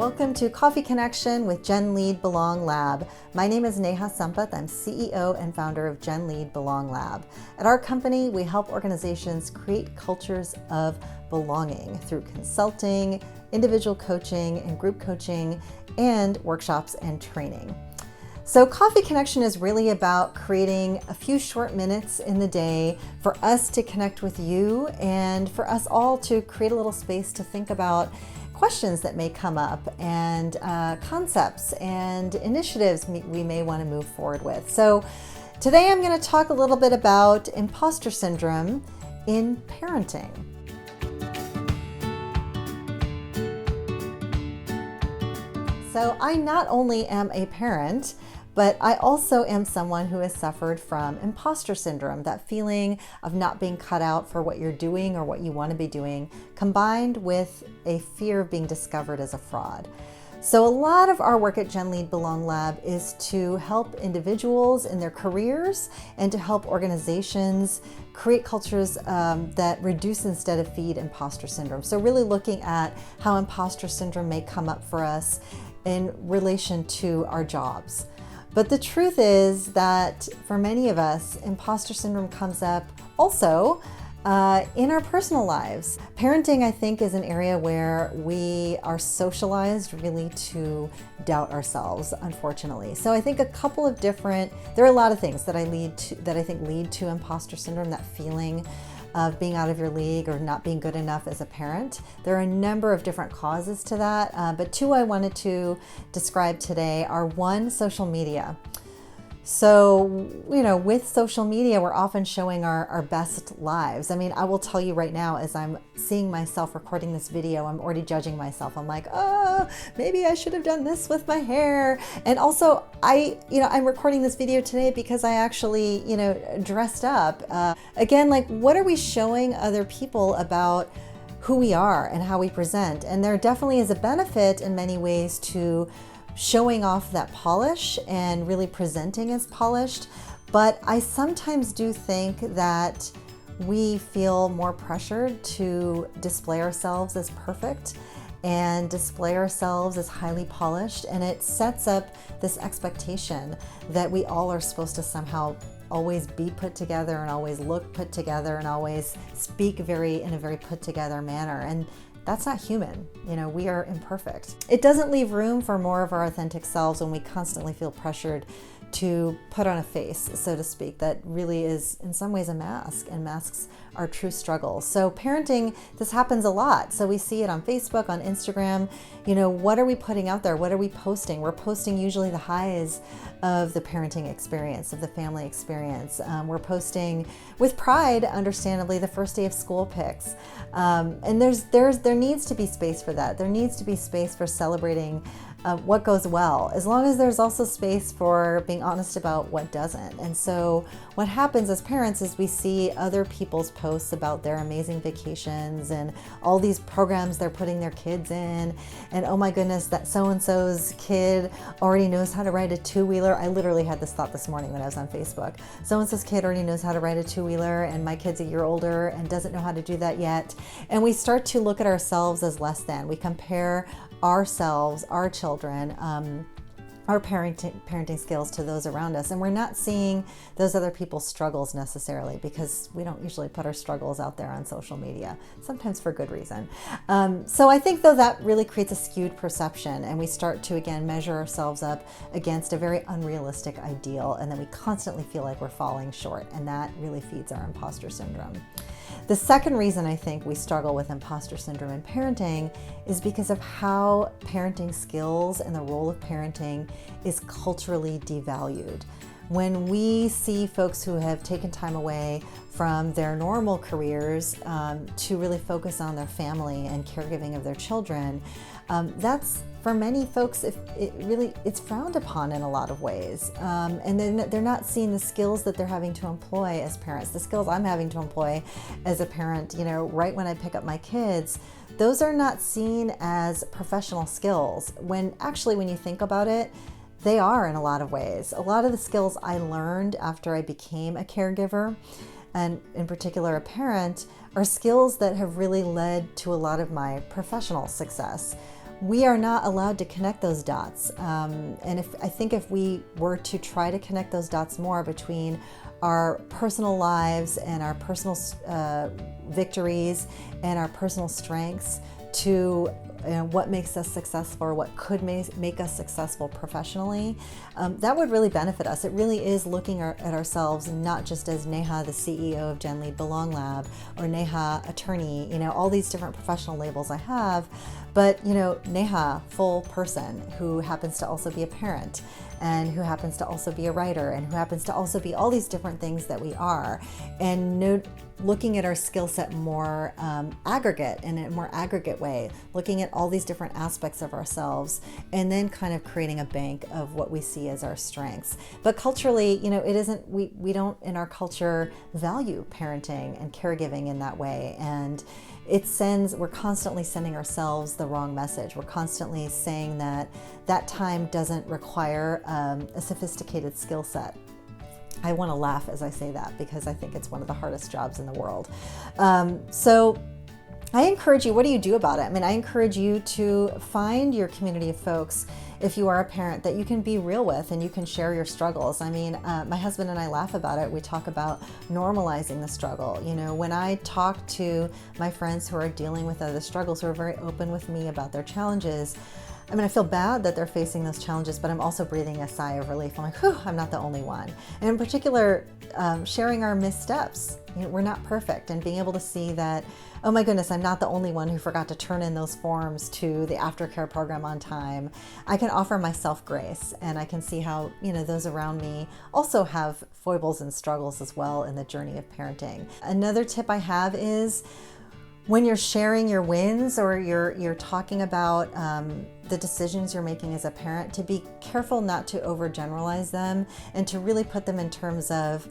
Welcome to Coffee Connection with GenLead BelongLab. My name is Neha Sampat. I'm CEO and founder of GenLead BelongLab. At our company, we help organizations create cultures of belonging through consulting, individual coaching, and group coaching, and workshops and training. So Coffee Connection is really about creating a few short minutes in the day for us to connect with you and for us all to create a little space to think about questions that may come up and concepts and initiatives we may want to move forward with. So today I'm going to talk a little bit about imposter syndrome in parenting. So I not only am a parent, but I also am someone who has suffered from imposter syndrome, that feeling of not being cut out for what you're doing or what you want to be doing, combined with a fear of being discovered as a fraud. So a lot of our work at GenLead BelongLab is to help individuals in their careers and to help organizations create cultures that reduce instead of feed imposter syndrome. So really looking at how imposter syndrome may come up for us in relation to our jobs. But the truth is that for many of us, imposter syndrome comes up also in our personal lives. Parenting, I think, is an area where we are socialized really to doubt ourselves, unfortunately. So I think there are a lot of things that I think lead to imposter syndrome, that feeling of being out of your league or not being good enough as a parent. There are a number of different causes to that, but two I wanted to describe today are one, social media. So, with social media, we're often showing our best lives. I mean, I will tell you right now, as I'm seeing myself recording this video, I'm already judging myself. I'm like, oh, maybe I should have done this with my hair. And also, I'm recording this video today because I actually, dressed up. Again, like, what are we showing other people about who we are and how we present? And there definitely is a benefit in many ways to showing off that polish and really presenting as polished. But I sometimes do think that we feel more pressured to display ourselves as perfect and display ourselves as highly polished. And it sets up this expectation that we all are supposed to somehow always be put together and always look put together and always speak in a very put together manner. And that's not human. We are imperfect. It doesn't leave room for more of our authentic selves when we constantly feel pressured to put on a face, so to speak, that really is in some ways a mask, and masks our true struggles. So parenting, this happens a lot. So we see it on Facebook, on Instagram. What are we putting out there? What are we posting? We're posting usually the highs of the parenting experience, of the family experience. We're posting with pride, understandably, the first day of school pics. And there needs to be space for that. There needs to be space for celebrating what goes well, as long as there's also space for being honest about what doesn't. And so what happens as parents is we see other people's posts about their amazing vacations and all these programs they're putting their kids in, and oh my goodness, that so-and-so's kid already knows how to ride a two-wheeler. I literally had this thought this morning when I was on Facebook. So-and-so's kid already knows how to ride a two-wheeler, and my kid's a year older and doesn't know how to do that yet. And we start to look at ourselves as less than. We compare ourselves, our children, our parenting skills to those around us. And we're not seeing those other people's struggles necessarily, because we don't usually put our struggles out there on social media, sometimes for good reason. So I think though that really creates a skewed perception, and we start to again measure ourselves up against a very unrealistic ideal, and then we constantly feel like we're falling short, and that really feeds our imposter syndrome. The second reason I think we struggle with imposter syndrome in parenting is because of how parenting skills and the role of parenting is culturally devalued. When we see folks who have taken time away from their normal careers to really focus on their family and caregiving of their children, that's, for many folks, it's frowned upon in a lot of ways. And then they're not seeing the skills that they're having to employ as parents, the skills I'm having to employ as a parent, right when I pick up my kids. Those are not seen as professional skills, when actually, when you think about it, they are in a lot of ways. A lot of the skills I learned after I became a caregiver, and in particular a parent, are skills that have really led to a lot of my professional success. we are not allowed to connect those dots. And I think if we were to try to connect those dots more between our personal lives and our personal victories and our personal strengths to what makes us successful, or what could make us successful professionally, that would really benefit us. It really is looking at ourselves not just as Neha, the CEO of GenLead BelongLab, or Neha, attorney, all these different professional labels I have, but Neha, full person who happens to also be a parent, and who happens to also be a writer, and who happens to also be all these different things that we are, and looking at our skill set more aggregate, in a more aggregate way, looking at all these different aspects of ourselves, and then kind of creating a bank of what we see as our strengths. But culturally, it isn't, we don't in our culture value parenting and caregiving in that way. And we're constantly sending ourselves the wrong message. We're constantly saying that time doesn't require a sophisticated skill set. I want to laugh as I say that, because I think it's one of the hardest jobs in the world. So I encourage you, what do you do about it? I encourage you to find your community of folks, if you are a parent, that you can be real with and you can share your struggles. My husband and I laugh about it. We talk about normalizing the struggle. When I talk to my friends who are dealing with other struggles, who are very open with me about their challenges, I feel bad that they're facing those challenges, but I'm also breathing a sigh of relief. I'm like, whew, I'm not the only one. And in particular, sharing our missteps. We're not perfect, and being able to see that, oh my goodness, I'm not the only one who forgot to turn in those forms to the aftercare program on time. I can offer myself grace, and I can see how, those around me also have foibles and struggles as well in the journey of parenting. Another tip I have is, when you're sharing your wins, or you're talking about the decisions you're making as a parent, to be careful not to overgeneralize them, and to really put them in terms of,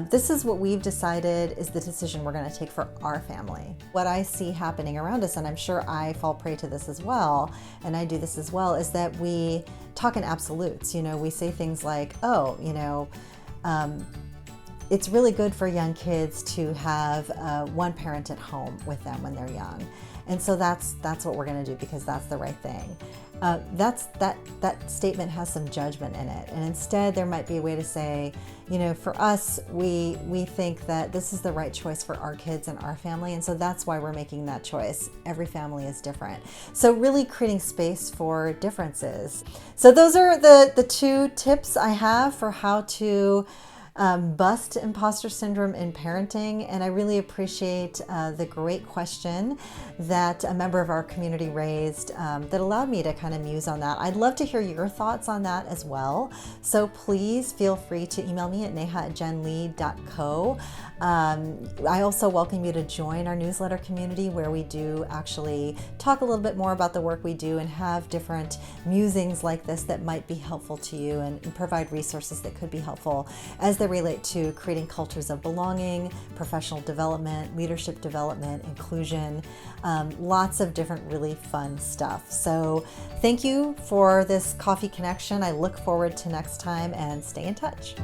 this is what we've decided is the decision we're going to take for our family. What I see happening around us, and I'm sure I fall prey to this as well, and I do this as well, is that we talk in absolutes. We say things like, it's really good for young kids to have one parent at home with them when they're young. And so that's what we're going to do, because that's the right thing. That statement has some judgment in it. And instead, there might be a way to say, for us, we think that this is the right choice for our kids and our family. And so that's why we're making that choice. Every family is different. So really creating space for differences. So those are the two tips I have for how to bust imposter syndrome in parenting. And I really appreciate the great question that a member of our community raised that allowed me to kind of muse on that. I'd love to hear your thoughts on that as well. So please feel free to email me at neha@genlead.co. I also welcome you to join our newsletter community, where we do actually talk a little bit more about the work we do and have different musings like this that might be helpful to you, and provide resources that could be helpful as they relate to creating cultures of belonging, professional development, leadership development, inclusion, lots of different really fun stuff. So thank you for this coffee connection. I look forward to next time, and stay in touch.